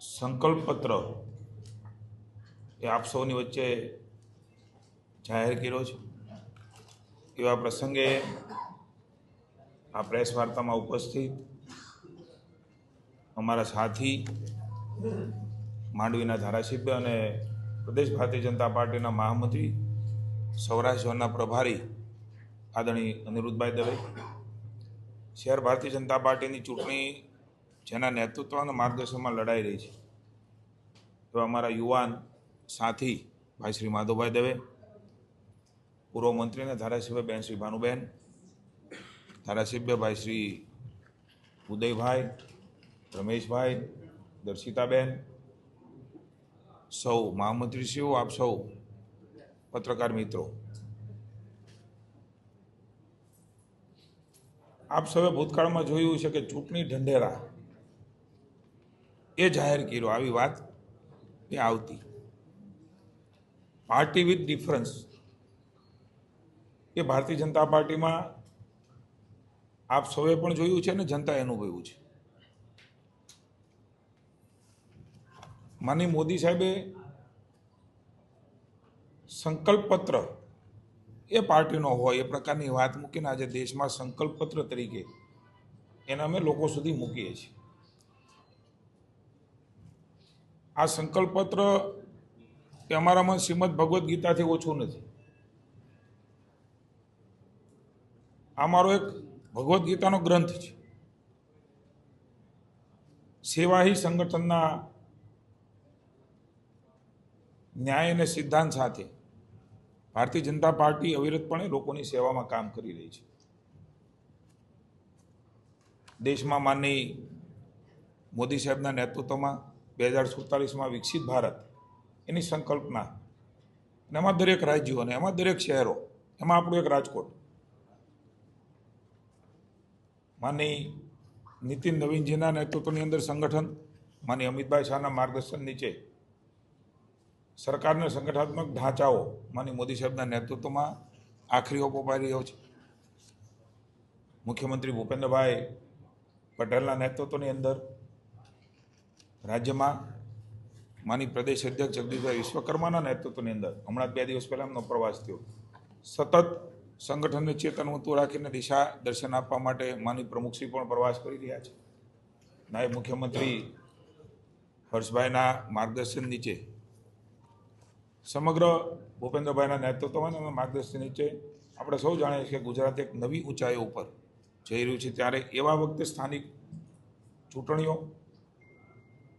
સંકલ્પ પત્ર એ આપ સૌની વચ્ચે જાહેર કર્યો છે। એવા પ્રસંગે આ પ્રેસ વાર્તામાં ઉપસ્થિત અમારા સાથી માંડવીના ધારાસભ્ય અને પ્રદેશ ભારતીય જનતા પાર્ટીના મહામંત્રી સૌરાષ્ટ્ર ઝોનના પ્રભારી આદરણીય અનિરુદ્ધભાઈ દવે, શહેર ભારતીય જનતા પાર્ટીની ચૂંટણી જેના નેતૃત્વ અને માર્ગદર્શનમાં લડાઈ રહી છે એવા અમારા યુવાન સાથી ભાઈ શ્રી માધવભાઈ દવે, પૂર્વ મંત્રી અને ધારાસભ્ય બેન શ્રી ભાનુબેન, ધારાસભ્ય ભાઈ શ્રી ઉદયભાઈ, રમેશભાઈ, દર્શિતાબેન, સૌ મહામંત્રીશ્રીઓ, આપ સૌ પત્રકાર મિત્રો, આપ સૌએ ભૂતકાળમાં જોયું છે કે ચૂંટણી ઢંઢેરા એ જાહેર કર્યો, આવી વાત એ આવતી। પાર્ટી વિથ ડિફરન્સ એ ભારતીય જનતા પાર્ટીમાં આપ સૌએ પણ જોયું છે અને જનતાએ અનુભવ્યું છે। માનનીય મોદી સાહેબે સંકલ્પ પત્ર એ પાર્ટીનો હોય એ પ્રકારની વાત મૂકીને આજે દેશમાં સંકલ્પ પત્ર તરીકે એને અમે લોકો સુધી મૂકીએ છીએ। આ સંકલ્પ પત્ર એ અમારામાં શ્રીમદ ભગવદ્ ગીતાથી ઓછું નથી। આ મારો એક ભગવદ્ ગીતાનો ગ્રંથ છે। સેવા હી સંગઠનના ન્યાય અને સિદ્ધાંત સાથે ભારતીય જનતા પાર્ટી અવિરતપણે લોકોની સેવામાં કામ કરી રહી છે। દેશમાં માનનીય મોદી સાહેબના નેતૃત્વમાં 2047માં વિકસિત ભારત એની સંકલ્પના, અને એમાં દરેક રાજ્યો અને એમાં દરેક શહેરો, એમાં આપણું એક રાજકોટ, માનનીય નીતિન નવીનજીના નેતૃત્વની અંદર સંગઠન, માનનીય અમિતભાઈ શાહના માર્ગદર્શન નીચે સરકારના સંગઠનાત્મક ઢાંચાઓ માનનીય મોદી સાહેબના નેતૃત્વમાં આખરી ઓપ અપાઈ રહ્યો છે। મુખ્યમંત્રી ભૂપેન્દ્રભાઈ પટેલના નેતૃત્વની અંદર રાજ્યમાં માનનીય પ્રદેશ અધ્યક્ષ જગદીશભાઈ વિશ્વકર્માના નેતૃત્વની અંદર હમણાં 2 દિવસ પહેલાં એમનો પ્રવાસ થયો। સતત સંગઠનને ચેતનવંતું રાખીને દિશા દર્શન આપવા માટે માનનીય પ્રમુખશ્રી પણ પ્રવાસ કરી રહ્યા છે। નાયબ મુખ્યમંત્રી હર્ષભાઈના માર્ગદર્શન નીચે સમગ્ર ભૂપેન્દ્રભાઈના નેતૃત્વમાં અને માર્ગદર્શન નીચે આપણે સૌ જાણીએ છીએ કે ગુજરાત એક નવી ઊંચાઈઓ ઉપર જઈ રહ્યું છે। ત્યારે એવા વખતે સ્થાનિક ચૂંટણીઓ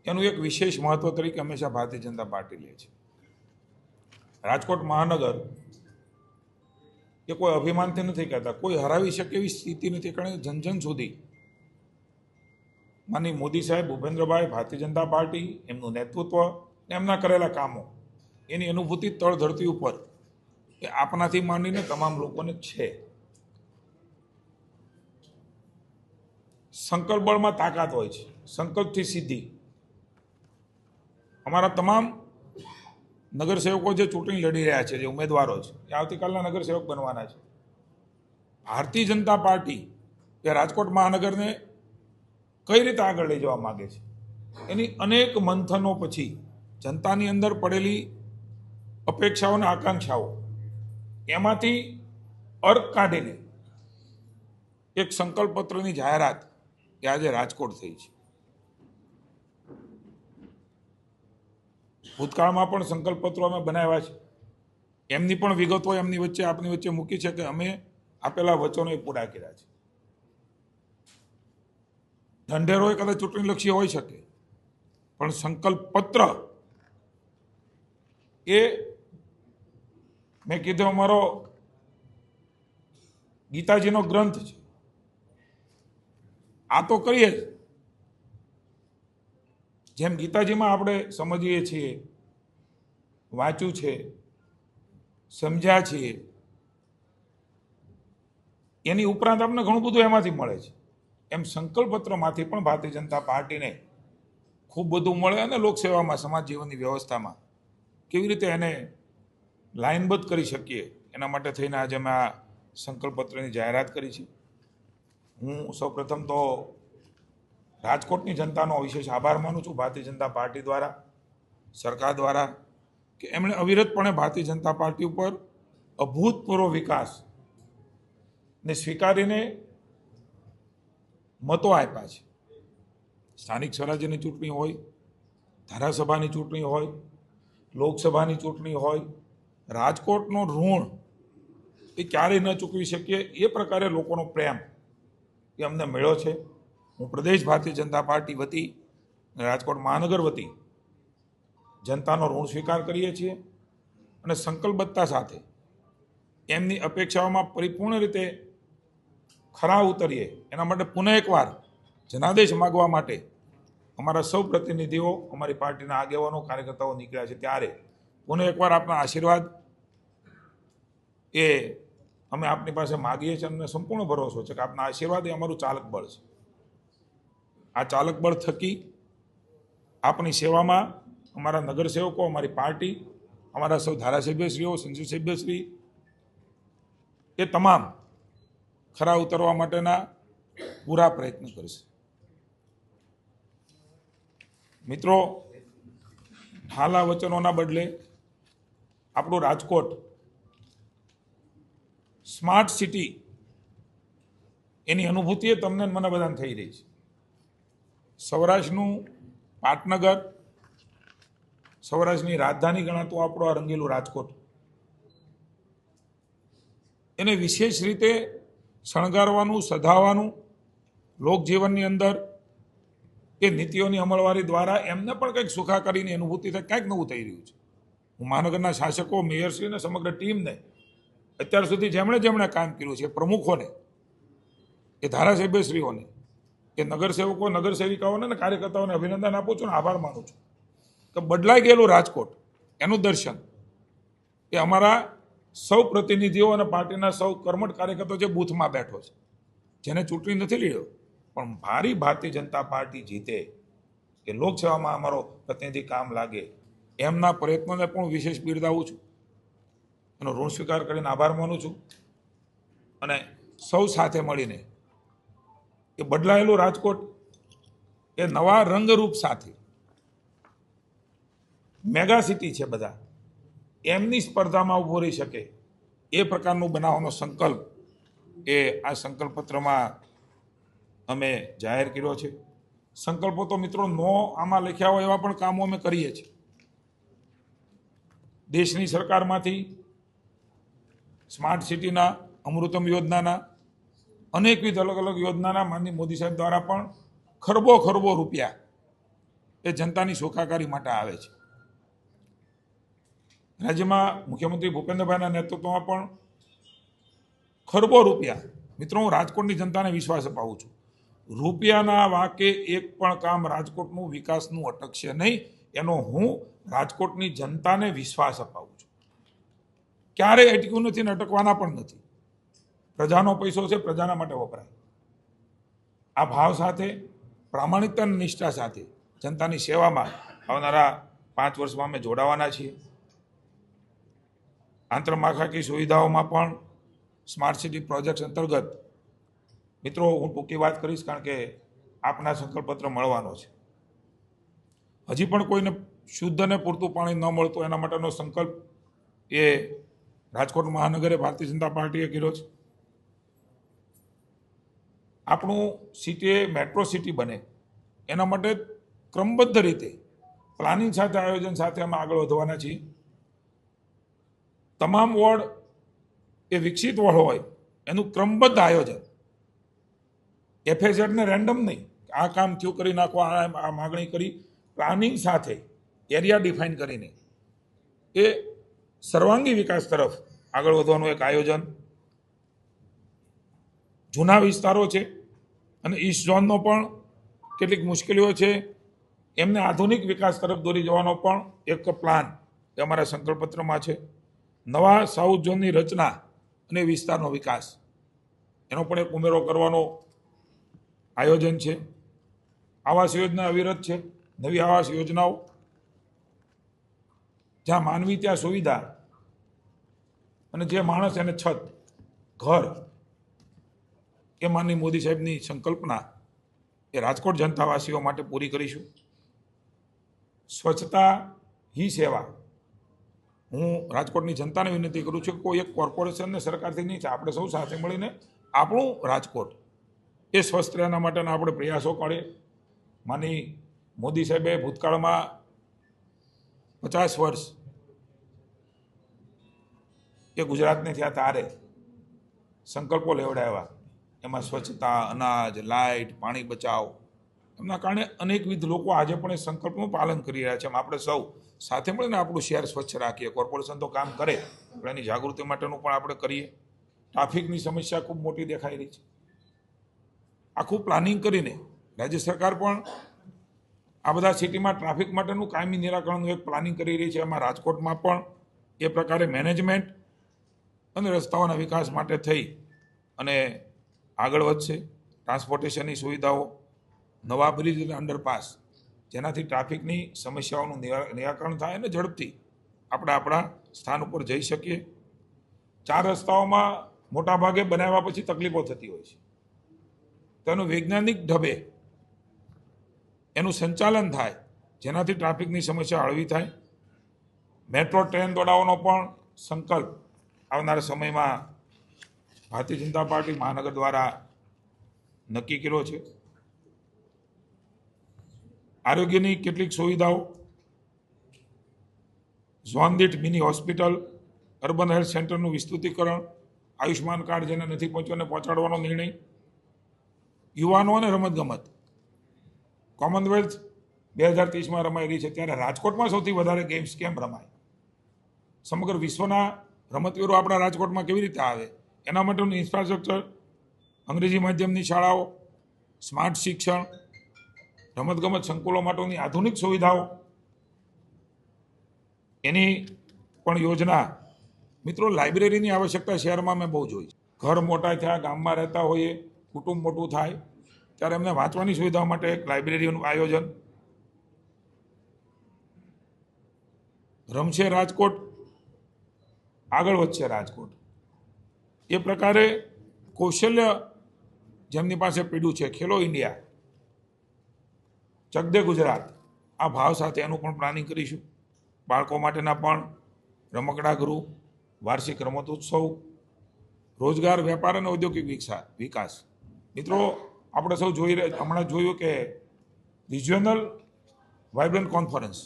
એનું એક વિશેષ મહત્વ તરીકે હંમેશા ભારતીય જનતા પાર્ટી લે છે। રાજકોટ મહાનગર એ કોઈ અભિમાનથી નથી કહેતા, કોઈ હરાવી શકે એવી સ્થિતિ નથી, કારણ કે જન સુધી માનનીય મોદી સાહેબ, ભૂપેન્દ્રભાઈ, ભારતીય જનતા પાર્ટી, એમનું નેતૃત્વ, એમના કરેલા કામો એની અનુભૂતિ તળ ધરતી ઉપર એ આપણાથી માંડીને તમામ લોકોને છે। સંકલ્પ બળમાં તાકાત હોય છે, સંકલ્પથી સિદ્ધિ। અમારા તમામ નગરસેવકો જે ચૂંટણી લડી રહ્યા છે, જે ઉમેદવારો છે, એ આવતીકાલના નગરસેવક બનવાના છે। ભારતીય જનતા પાર્ટી એ રાજકોટ મહાનગરને કઈ રીતે આગળ લઈ જવા માંગે છે એની અનેક મંથનો પછી જનતાની અંદર પડેલી અપેક્ષાઓ અને આકાંક્ષાઓ એમાંથી અર્ક કાઢીને એક સંકલ્પ પત્રની જાહેરાત એ આજે રાજકોટ થઈ છે। ભૂતકાળમાં પણ સંકલ્પ પત્રો અમે બનાવ્યા છે, એમની પણ વિગતો એમની વચ્ચે આપની વચ્ચે મૂકી છે કે અમે આપેલા વચનો એ પૂરા કર્યા છે। ઢંઢેરો એ કદાચ ચૂંટણીલક્ષી હોઈ શકે, પણ સંકલ્પ પત્ર એ મેં કીધું અમારો ગીતાજીનો ગ્રંથ છે। આ તો કરીએ જ, જેમ ગીતાજીમાં આપણે સમજીએ છીએ, વાંચ્યું છે, સમજ્યા છીએ, એની ઉપરાંત આપણને ઘણું બધું એમાંથી મળે છે, એમ સંકલ્પ પત્રમાંથી પણ ભારતીય જનતા પાર્ટીને ખૂબ બધું મળે, અને લોકસેવામાં, સમાજ જીવનની વ્યવસ્થામાં કેવી રીતે એને લાઇનબદ્ધ કરી શકીએ એના માટે થઈને આજે અમે આ સંકલ્પ પત્રની જાહેરાત કરી છે। હું સૌપ્રથમ તો રાજકોટની જનતાનો વિશેષ આભાર માનું છું ભારતીય જનતા પાર્ટી દ્વારા, સરકાર દ્વારા, કે એમણે અવિરતપણે ભારતીય જનતા પાર્ટી ઉપર અભૂતપૂર્વ વિકાસ ને સ્વીકારીને મતો આપ્યા છે. સ્થાનિક સ્વરાજ્યની ચૂંટણી હોય, ધારાસભાની ચૂંટણી હોય, લોકસભાની ચૂંટણી હોય, રાજકોટનું ઋણ એ ક્યારેય ન ચૂકવી શકીએ એ પ્રકારે લોકોનો પ્રેમ એ અમને મળ્યો છે. હું પ્રદેશ ભારતીય જનતા પાર્ટી વતી અને રાજકોટ મહાનગર વતી જનતાનો ઋણ સ્વીકાર કરીએ છીએ અને સંકલ્પબદ્ધતા સાથે એમની અપેક્ષાઓમાં પરિપૂર્ણ રીતે ખરા ઉતરીએ એના માટે પુનઃ એકવાર જનાદેશ માગવા માટે અમારા સૌ પ્રતિનિધિઓ, અમારી પાર્ટીના આગેવાનો, કાર્યકર્તાઓ નીકળ્યા છે. ત્યારે પુનઃ એકવાર આપના આશીર્વાદ એ અમે આપની પાસે માગીએ છીએ. અમને સંપૂર્ણ ભરોસો છે કે આપના આશીર્વાદ એ અમારું ચાલક બળ છે. આ ચાલક બળ થકી આપની સેવામાં અમારા નગરસેવકો, અમારી પાર્ટી, અમારા સૌ ધારાસભ્યશ્રીઓ, સંસદ સભ્યશ્રી એ તમામ ખરા ઉતરવા માટેના પૂરા પ્રયત્ન કરશે. મિત્રો, ઠાલા વચનોના બદલે આપણું રાજકોટ સ્માર્ટ સિટી એની અનુભૂતિ તમને મને બધાને થઈ રહી છે. સૌરાષ્ટ્રનું પાટનગર, સૌરાષ્ટ્રની રાજધાની ગણાતું આપણું આ રંગીલું રાજકોટ એને વિશેષ રીતે શણગારવાનું, સધાવવાનું, લોકજીવનની અંદર એ નીતિઓની અમલવારી દ્વારા એમને પણ કંઈક સુખાકારીની અનુભૂતિ થાય, કંઈક નવું થઈ રહ્યું છે. હું મહાનગરના શાસકો, મેયરશ્રી અને સમગ્ર ટીમને અત્યાર સુધી જેમણે કામ કર્યું છે, પ્રમુખોને, એ ધારાસભ્યશ્રીઓને, એ નગરસેવકો, નગરસેવિકાઓને અને કાર્યકર્તાઓને અભિનંદન આપું છું અને આભાર માનું છું કે બદલાઈ ગયેલું રાજકોટ એનું દર્શન એ અમારા સૌ પ્રતિનિધિઓ અને પાર્ટીના સૌ કર્મઠ કાર્યકર્તાઓ જે બૂથમાં બેઠો છે, જેને ચૂંટણી નથી લીધો પણ ભારી ભારતીય જનતા પાર્ટી જીતે, કે લોકસેવામાં અમારો પ્રતિનિધિ કામ લાગે, એમના પ્રયત્નોને પણ વિશેષ બિરદાવું છું. એનો ઋણ સ્વીકાર કરીને આભાર માનું છું અને સૌ સાથે મળીને એ બદલાયેલું રાજકોટ એ નવા રંગરૂપ સાથે મેગા સિટી છે બધા, એમની સ્પર્ધામાં ઊભો રહી શકે એ પ્રકારનું બનાવવાનો સંકલ્પ એ આ સંકલ્પ પત્રમાં અમે જાહેર કર્યો છે. સંકલ્પો તો મિત્રો નો આમાં લખ્યા હોય એવા પણ કામો અમે કરીએ છીએ. દેશની સરકારમાંથી સ્માર્ટ સિટીના, અમૃતમ યોજનાના, અનેકવિધ અલગ અલગ યોજનાના માનનીય મોદી સાહેબ દ્વારા પણ ખરબો રૂપિયા એ જનતાની સુખાકારી માટે આવે છે. રાજ્યમાં મુખ્યમંત્રી ભૂપેન્દ્રભાઈના નેતૃત્વમાં પણ ખરબો રૂપિયા. મિત્રો, હું રાજકોટની જનતાને વિશ્વાસ અપાવું છું, રૂપિયાના વાકે એક પણ કામ રાજકોટનું વિકાસનું અટકશે નહીં, એનો હું રાજકોટની જનતાને વિશ્વાસ અપાવું છું. ક્યારેય અટક્યું નથી ને અટકવાના પણ નથી. પ્રજાનો પૈસો છે, પ્રજાના માટે વપરાય. આ ભાવ સાથે, પ્રામાણિકતા અને નિષ્ઠા સાથે જનતાની સેવામાં આવનારા 5 વર્ષમાં અમે જોડાવાના છીએ. આંતરમાળખાકીય સુવિધાઓમાં પણ સ્માર્ટ સિટી પ્રોજેક્ટ અંતર્ગત મિત્રો હું ટૂંકી વાત કરીશ, કારણ કે આપના સંકલ્પપત્ર મળવાનો છે. હજી પણ કોઈને શુદ્ધ અને પૂરતું પાણી ન મળતું એના માટેનો સંકલ્પ એ રાજકોટ મહાનગરે ભારતીય જનતા પાર્ટીએ કર્યો છે. આપણું સિટી મેટ્રો સિટી બને એના માટે ક્રમબદ્ધ રીતે પ્લાનિંગ સાથે, આયોજન સાથે અમે આગળ વધવાના છીએ. તમામ વોર્ડ એ વિકસિત વોર્ડ હોય એનું ક્રમબદ્ધ આયોજન, એફએઝેડને રેન્ડમ નહીં, આ કામ થયું કરી નાખવા, આ માગણી કરી, પ્લાનિંગ સાથે એરિયા ડિફાઇન કરીને એ સર્વાંગી વિકાસ તરફ આગળ વધવાનું એક આયોજન. જૂના વિસ્તારો છે અને ઈસ્ટ ઝોનનો પણ કેટલીક મુશ્કેલીઓ છે, એમને આધુનિક વિકાસ તરફ દોરી જવાનો પણ એક પ્લાન એ અમારા સંકલ્પપત્રમાં છે. નવા સાઉથ ઝોનની રચના અને વિસ્તારનો વિકાસ એનો પણ એક ઉમેરો કરવાનો આયોજન છે. આવાસ યોજના અવિરત છે, નવી આવાસ યોજનાઓ, જ્યાં માનવી ત્યાં સુવિધા અને જે માણસ એને છત, ઘર, એ માનની મોદી સાહેબની સંકલ્પના એ રાજકોટ જનતાવાસીઓ માટે પૂરી કરીશું. સ્વચ્છતા હી સેવા. હું રાજકોટની જનતાને વિનંતી કરું છું કે કોઈ એક કોર્પોરેશનને સરકારથી નહીં છે, આપણે સૌ સાથે મળીને આપણું રાજકોટ એ સ્વસ્થ રહેવા માટેના આપણે પ્રયાસો કરીએ. માની મોદી સાહેબે ભૂતકાળમાં 50 વર્ષ એ ગુજરાતને થયા તારે સંકલ્પો લેવડાવ્યા. એમાં સ્વચ્છતા, અનાજ, લાઇટ, પાણી બચાવ, એમના કારણે અનેકવિધ લોકો આજે પણ એ સંકલ્પનું પાલન કરી રહ્યા છે. એમ આપણે સૌ સાથે મળીને આપણું શહેર સ્વચ્છ રાખીએ. કોર્પોરેશન તો કામ કરે પણ એની જાગૃતિ માટેનું પણ આપણે કરીએ. ટ્રાફિકની સમસ્યા ખૂબ મોટી દેખાઈ રહી છે. આખું પ્લાનિંગ કરીને રાજ્ય સરકાર પણ આ બધા સિટીમાં ટ્રાફિક માટેનું કાયમી નિરાકરણનું એક પ્લાનિંગ કરી રહી છે. એમાં રાજકોટમાં પણ એ પ્રકારે મેનેજમેન્ટ અને રસ્તાઓના વિકાસ માટે થઈ અને આગળ વધશે. ટ્રાન્સપોર્ટેશનની સુવિધાઓ, નવા બ્રિજ અને અંડરપાસ, જેનાથી ટ્રાફિકની સમસ્યાઓનું નિરાકરણ થાય અને ઝડપથી આપણે આપણા સ્થાન ઉપર જઈ શકીએ. 4 રસ્તાઓમાં મોટાભાગે બનાવ્યા પછી તકલીફો થતી હોય છે. તેનું વૈજ્ઞાનિક ઢબે એનું સંચાલન થાય, જેનાથી ટ્રાફિકની સમસ્યા હળવી થાય. મેટ્રો ટ્રેન દોડાવવાનો પણ સંકલ્પ આવનારા સમયમાં ભારતીય જનતા પાર્ટી મહાનગર દ્વારા નક્કી કર્યો છે. આરોગ્યની કેટલીક સુવિધાઓ, ઝોન દીઠ મિની હોસ્પિટલ, અર્બન હેલ્થ સેન્ટરનું વિસ્તૃતિકરણ, આયુષ્માન કાર્ડ જેને નથી પહોંચ્યું પહોંચાડવાનો નિર્ણય, યુવાનો અને રમતગમત. કોમનવેલ્થ 2030માં રમાઈ રહી છે, ત્યારે રાજકોટમાં સૌથી વધારે ગેમ્સ કેમ રમાય? સમગ્ર વિશ્વના રમતવીરો આપણા રાજકોટમાં કેવી રીતે આવે? એના માટેનું ઇન્ફ્રાસ્ટ્રક્ચર, અંગ્રેજી માધ્યમની શાળાઓ, સ્માર્ટ શિક્ષણ, રમતગમત સંકુલો માટેની આધુનિક સુવિધાઓ, એની પણ યોજના. મિત્રો, લાઇબ્રેરીની આવશ્યકતા શહેરમાં મેં બહુ જોઈ છે. ઘર મોટા થયા, ગામમાં રહેતા હોઈએ, કુટુંબ મોટું થાય ત્યારે એમને વાંચવાની સુવિધા માટે એક લાઇબ્રેરીનું આયોજન. રમશે રાજકોટ, આગળ વધશે રાજકોટ. એ પ્રકારે કૌશલ્ય જેમની પાસે પીડ્યું છે, ખેલો ઇન્ડિયા, ચક દે ગુજરાત, આ ભાવ સાથે એનું પણ પ્લાનિંગ કરીશું. બાળકો માટેના પણ રમકડા ગૃહ, વાર્ષિક રમતોત્સવ, રોજગાર, વેપાર અને ઔદ્યોગિક વિકાસ. મિત્રો, આપણે સૌ હમણાં જોયું કે રિજિયોનલ વાઇબ્રન્ટ કોન્ફરન્સ,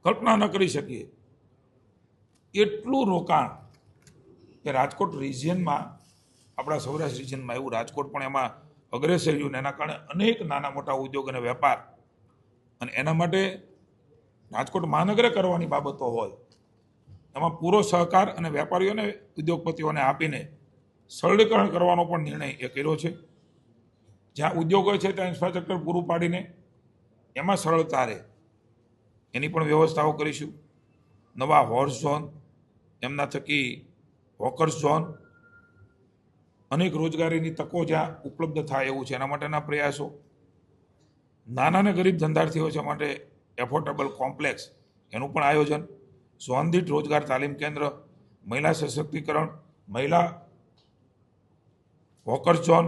કલ્પના ન કરી શકીએ એટલું રોકાણ કે રાજકોટ રિજિયનમાં, આપણા સૌરાષ્ટ્ર રિજિયનમાં એવું રાજકોટ પણ એમાં અગ્રેસર રહ્યું. એના કારણે અનેક નાના મોટા ઉદ્યોગ અને વેપાર, અને એના માટે રાજકોટ મહાનગરે કરવાની બાબતો હોય એમાં પૂરો સહકાર અને વેપારીઓને, ઉદ્યોગપતિઓને આપીને સરળીકરણ કરવાનો પણ નિર્ણય એ કર્યો છે. જ્યાં ઉદ્યોગો છે ત્યાં ઇન્ફ્રાસ્ટ્રક્ચર પૂરું પાડીને એમાં સરળતા રહે એની પણ વ્યવસ્થાઓ કરીશું. નવા હોર્સ ઝોન, એમના થકી હોકર્સ ઝોન, અનેક રોજગારીની તકો જ્યાં ઉપલબ્ધ થાય એવું છે એના માટેના પ્રયાસો. નાના અને ગરીબ ધંધાર્થીઓ છે માટે એફોર્ડેબલ કોમ્પ્લેક્સ, એનું પણ આયોજન. ઝોન દીઠ રોજગાર તાલીમ કેન્દ્ર, મહિલા સશક્તિકરણ, મહિલા હોકર્સ ઝોન,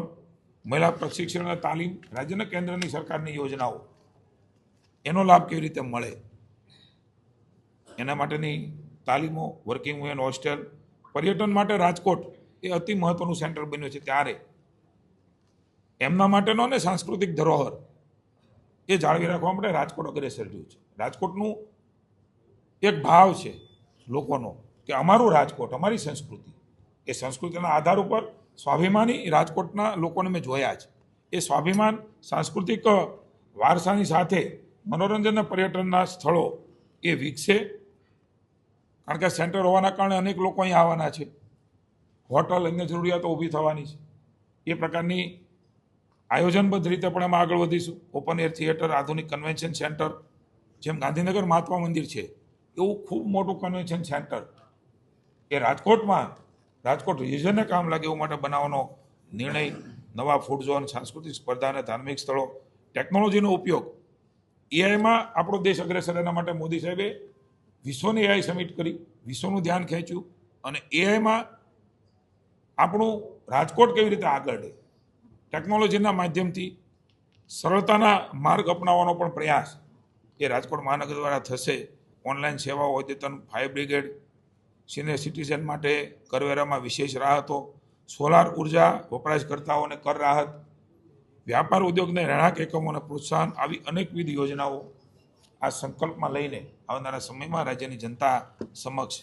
મહિલા પ્રશિક્ષણ અને તાલીમ, રાજ્યના કેન્દ્રની સરકારની યોજનાઓ, એનો લાભ કેવી રીતે મળે એના માટેની તાલીમો, વર્કિંગ વુમેન હોસ્ટેલ. પર્યટન માટે રાજકોટ એ અતિ મહત્વનું સેન્ટર બન્યું છે, ત્યારે એમના માટેનો ને સાંસ્કૃતિક ધરોહર એ જાળવી રાખવા માટે રાજકોટ અગ્રેસર રહ્યું છે. રાજકોટનું એક ભાવ છે લોકોનો કે અમારું રાજકોટ, અમારી સંસ્કૃતિ. એ સંસ્કૃતિના આધાર ઉપર સ્વાભિમાની રાજકોટના લોકોને મેં જોયા છે. એ સ્વાભિમાન, સાંસ્કૃતિક વારસાની સાથે મનોરંજન અને પર્યટનના સ્થળો એ વિકસે. કારણ કે સેન્ટર હોવાના કારણે અનેક લોકો અહીં આવવાના છે. હોટલ, અન્ય જરૂરિયાતો ઊભી થવાની છે. એ પ્રકારની આયોજનબદ્ધ રીતે પણ એમાં આગળ વધીશું. ઓપન એર થિયેટર, આધુનિક કન્વેન્શન સેન્ટર, જેમ ગાંધીનગર મહાત્મા મંદિર છે એવું ખૂબ મોટું કન્વેન્શન સેન્ટર એ રાજકોટમાં, રાજકોટ રિજનને કામ લાગે એવું માટે બનાવવાનો નિર્ણય. નવા ફૂડ ઝોન, સાંસ્કૃતિક સ્પર્ધા અને ધાર્મિક સ્થળો, ટેકનોલોજીનો ઉપયોગ. એઆઈમાં આપણો દેશ અગ્રેસર, એના માટે મોદી સાહેબે વિશ્વની એઆઈ સમિટ કરી, વિશ્વનું ધ્યાન ખેંચ્યું, અને એઆઈમાં આપણું રાજકોટ કેવી રીતે આગળ રહે ટેકનોલોજીના માધ્યમથી. સરળતાના માર્ગ અપનાવવાનો પણ પ્રયાસ એ રાજકોટ મહાનગર દ્વારા થશે. ઓનલાઈન સેવાઓ અદ્યતન, ફાયર બ્રિગેડ, સિનિયર સિટીઝન માટે કરવેરામાં વિશેષ રાહતો, સોલાર ઉર્જા વપરાશકર્તાઓને કર રાહત, વ્યાપાર ઉદ્યોગને રહેણાંક એકમોને પ્રોત્સાહન, આવી અનેકવિધ યોજનાઓ આ સંકલ્પમાં લઈને આવનારા સમયમાં રાજ્યની જનતા સમક્ષ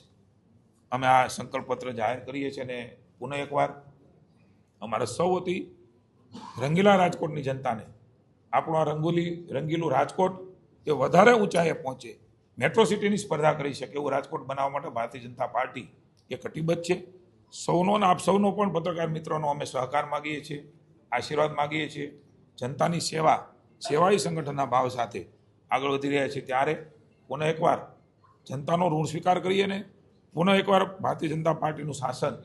અમે આ સંકલ્પપત્ર જાહેર કરીએ છીએ. અને પુનઃ એકવાર અમારા સૌ વતી રંગીલા રાજકોટની જનતાને આપણું આ રંગીલું રાજકોટ એ વધારે ઊંચાઈએ પહોંચે, મેટ્રો સિટીની સ્પર્ધા કરી શકે એવું રાજકોટ બનાવવા માટે ભારતીય જનતા પાર્ટી એ કટિબદ્ધ છે. સૌનો અને આપ સૌનો પણ પત્રકાર મિત્રોનો અમે સહકાર માગીએ છીએ, આશીર્વાદ માગીએ છીએ. જનતાની સેવાળી સંગઠનના ભાવ સાથે આગળ વધી રહ્યા છીએ. ત્યારે પુનઃ એકવાર જનતાનો ઋણ સ્વીકાર કરીએ ને પુનઃ એકવાર ભારતીય જનતા પાર્ટીનું શાસન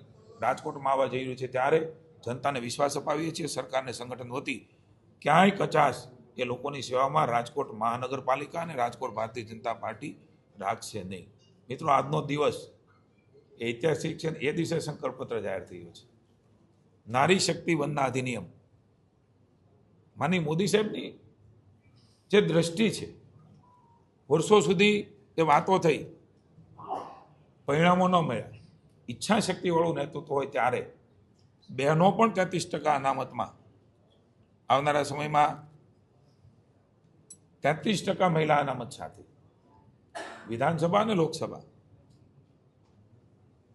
રાજકોટમાં આવવા જઈ રહ્યું છે. ત્યારે જનતાને વિશ્વાસ અપાવીએ છીએ સરકારને સંગઠન વતી ક્યાંય કચાશ એ લોકોની સેવામાં રાજકોટ મહાનગરપાલિકા અને રાજકોટ ભારતીય જનતા પાર્ટી રાખશે નહીં. મિત્રો, આજનો દિવસ એ ઐતિહાસિક છે. એ દિવસે સંકલ્પપત્ર જાહેર થયું છે. નારી શક્તિ વંદના અધિનિયમ માની મોદી સાહેબની જે દ્રષ્ટિ છે, વર્ષો સુધી એ વાતો થઈ, પરિણામો ન મળ્યા. ઈચ્છા શક્તિવાળું નેતૃત્વ હોય ત્યારે બહેનો પણ 33% અનામતમાં, આવનારા સમયમાં 33% મહિલા અનામત સાથે વિધાનસભા અને લોકસભા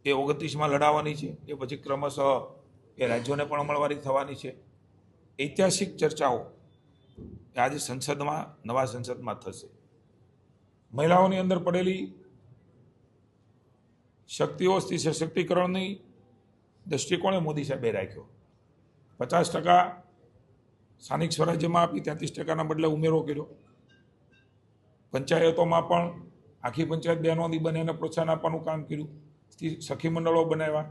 એ 29માં લડાવવાની છે. એ પછી ક્રમશઃ એ રાજ્યોને પણ અમલવારી થવાની છે. ઐતિહાસિક ચર્ચાઓ આજે સંસદમાં, નવા સંસદમાં થશે. મહિલાઓની અંદર પડેલી શક્તિઓ સશક્તિકરણની દૃષ્ટિકોણે મોદી સાહેબે રાખ્યો. 50% સ્થાનિક સ્વરાજ્યમાં આપી, 33%ના બદલે ઉમેરો કર્યો. પંચાયતોમાં પણ આખી પંચાયત બહેનોની બને એને પ્રોત્સાહન આપવાનું કામ કર્યું. સખી મંડળો બનાવ્યા,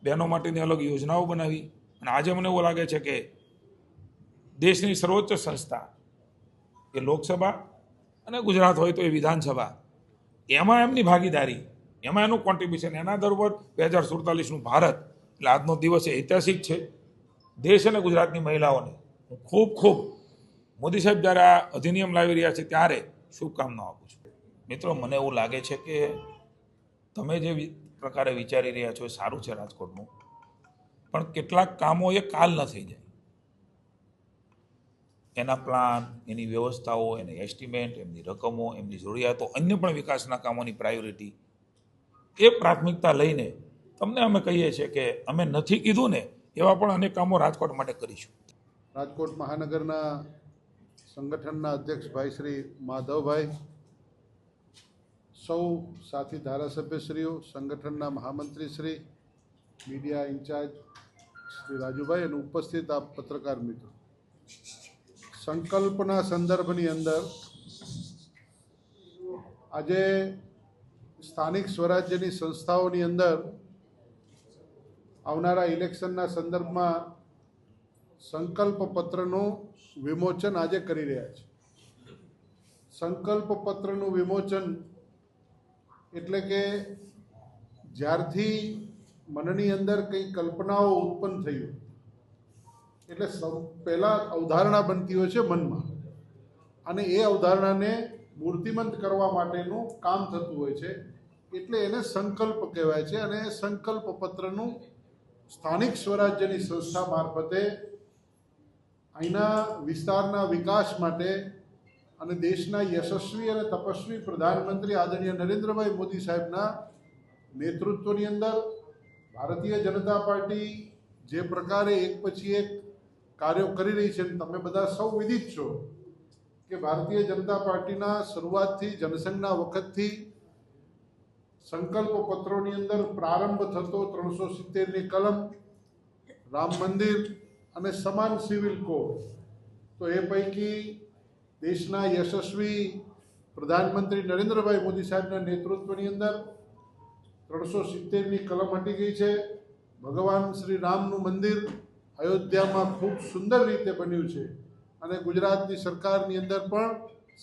બહેનો માટેની અલગ યોજનાઓ બનાવી. અને આજે મને એવું લાગે છે કે દેશની સર્વોચ્ચ સંસ્થા એ લોકસભા અને ગુજરાત હોય તો એ વિધાનસભા, એમાં એમની ભાગીદારી, એમાં એનું કોન્ટ્રીબ્યુશન, એના દર પર 2047નું ભારત. એટલે આજનો દિવસ એ ઐતિહાસિક છે. દેશ અને ગુજરાતની મહિલાઓને હું ખૂબ મોદી સાહેબ જ્યારે આ અધિનિયમ લાવી રહ્યા છે ત્યારે શુભકામનાઓ આપું છું. મિત્રો, મને એવું લાગે છે કે તમે જે પ્રકારે વિચારી રહ્યા છો એ સારું છે રાજકોટનું, પણ કેટલાક કામો એ કાલ ન થઈ જાય. એના પ્લાન, એની વ્યવસ્થાઓ, એની એસ્ટિમેટ, એમની રકમો, એમની જરૂરિયાતો, અન્ય પણ વિકાસના કામોની પ્રાયોરિટી, એ પ્રાથમિકતા લઈને તમને અમે કહીએ છીએ કે અમે નથી કીધું ને એવા પણ અનેક કામો રાજકોટ માટે કરીશું. રાજકોટ મહાનગરના સંગઠનના અધ્યક્ષ ભાઈ શ્રી માધવભાઈ, સૌ સાથી ધારાસભ્યશ્રીઓ, સંગઠનના મહામંત્રી શ્રી, મીડિયા ઇન્ચાર્જ શ્રી રાજુભાઈ અને ઉપસ્થિત આપ પત્રકાર મિત્રો, સંકલ્પના સંદર્ભની અંદર આજે સ્થાનિક સ્વરાજ્યની સંસ્થાઓની અંદર આવનારા ઇલેક્શનના સંદર્ભમાં સંકલ્પ પત્રનું વિમોચન આજે કરી રહ્યા છે. સંકલ્પ પત્રનું વિમોચન એટલે કે જ્યારથી મનની અંદર કંઈ કલ્પનાઓ ઉત્પન્ન થઈ હોય એટલે પહેલાં અવધારણા બનતી હોય છે મનમાં, અને એ અવધારણાને મૂર્તિમંત કરવા માટેનું કામ થતું હોય છે. એટલે એને સંકલ્પ કહેવાય છે. અને સંકલ્પ પત્રનું સ્થાનિક સ્વરાજ્યની સંસ્થા મારફતે અહીંના વિસ્તારના વિકાસ માટે અને દેશના યશસ્વી અને તપસ્વી પ્રધાનમંત્રી આદરણીય નરેન્દ્રભાઈ મોદી સાહેબના નેતૃત્વની અંદર ભારતીય જનતા પાર્ટી જે પ્રકારે એક પછી એક કાર્યો કરી રહી છે, તમે બધા સૌ વિદિત છો કે ભારતીય જનતા પાર્ટીના શરૂઆતથી જનસંઘના વખતથી સંકલ્પ પત્રોની અંદર પ્રારંભ થતો 370ની કલમ, રામ મંદિર અને સમાન સિવિલ કોડ, તો એ પૈકી દેશના યશસ્વી પ્રધાનમંત્રી નરેન્દ્રભાઈ મોદી સાહેબના નેતૃત્વની અંદર 370ની કલમ હટી ગઈ છે. ભગવાન શ્રી રામનું મંદિર અયોધ્યામાં ખૂબ સુંદર રીતે બન્યું છે અને ગુજરાતની સરકારની અંદર પણ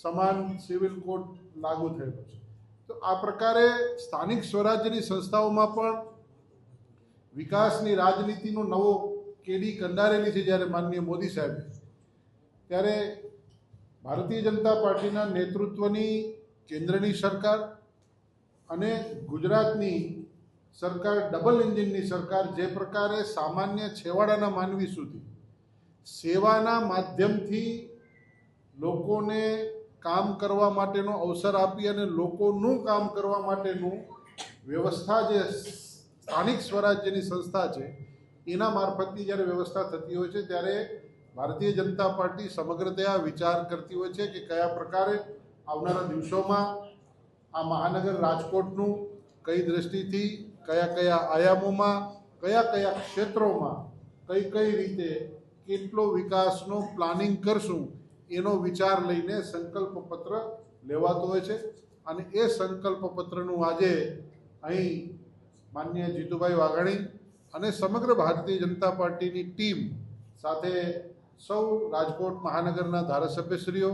સમાન સિવિલ કોડ લાગુ થયેલો છે. તો આ પ્રકારે સ્થાનિક સ્વરાજ્યની સંસ્થાઓમાં પણ વિકાસની રાજનીતિનો નવો કેડી કંડારેલી છે. જ્યારે માનનીય મોદી સાહેબે ત્યારે ભારતીય જનતા પાર્ટીના નેતૃત્વની કેન્દ્રની સરકાર અને ગુજરાતની સરકાર ડબલ એન્જિનની સરકાર જે પ્રકારે સામાન્ય છેવાડાના માનવી સુધી સેવાના માધ્યમથી લોકોને કામ કરવા માટેનો અવસર આપી અને લોકોનું કામ કરવા માટેનું વ્યવસ્થા જે સ્થાનિક સ્વરાજ્યની સંસ્થા છે એના મારફતની જ્યારે વ્યવસ્થા થતી હોય છે ત્યારે ભારતીય જનતા પાર્ટી સમગ્રતયા વિચાર કરતી હોય છે કે કયા પ્રકારે આવનારા દિવસોમાં આ મહાનગર રાજકોટનું કઈ દ્રષ્ટિથી કયા કયા આયામોમાં કયા કયા ક્ષેત્રોમાં કઈ કઈ રીતે કેટલો વિકાસનો પ્લાનિંગ કરશું એનો વિચાર લઈને સંકલ્પપત્ર લેવાતો હોય છે અને એ સંકલ્પપત્રનું આજે અહીં માનનીય જીતુભાઈ વાઘાણી અને સમગ્ર ભારતીય જનતા પાર્ટીની ટીમ સાથે સૌ રાજકોટ મહાનગરના ધારાસભ્યશ્રીઓ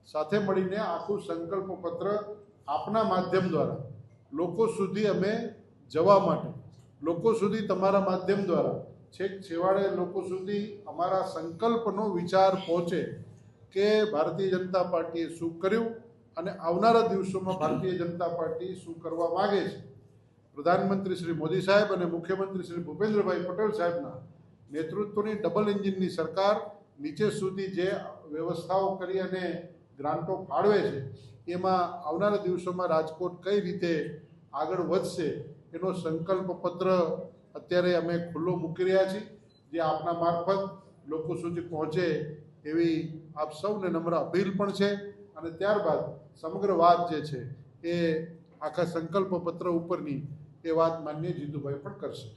સાથે મળીને આખું સંકલ્પપત્ર આપના માધ્યમ દ્વારા લોકો સુધી અમે જવા માટે લોકો સુધી તમારા માધ્યમ દ્વારા છેક છેવાડે લોકો સુધી અમારા સંકલ્પનો વિચાર પહોંચે કે ભારતીય જનતા પાર્ટીએ શું કર્યું અને આવનારા દિવસોમાં ભારતીય જનતા પાર્ટી શું કરવા માગે છે. પ્રધાનમંત્રી શ્રી મોદી સાહેબ અને મુખ્યમંત્રી શ્રી ભૂપેન્દ્રભાઈ પટેલ સાહેબના નેતૃત્વની ડબલ એન્જિનની સરકાર નીચે સુધી જે વ્યવસ્થાઓ કરી અને ગ્રાન્ટો ફાળવે છે એમાં આવનારા દિવસોમાં રાજકોટ કઈ રીતે આગળ વધશે એનો સંકલ્પપત્ર અત્યારે અમે ખુલ્લો મૂકી રહ્યા છીએ, જે આપના મારફત લોકો સુધી પહોંચે એવી આપ સૌને નમ્ર અપીલ પણ છે. અને ત્યારબાદ સમગ્ર વાત જે છે એ આખા સંકલ્પપત્ર ઉપરની એ વાત માનનીય જીતુભાઈ પણ કરશે.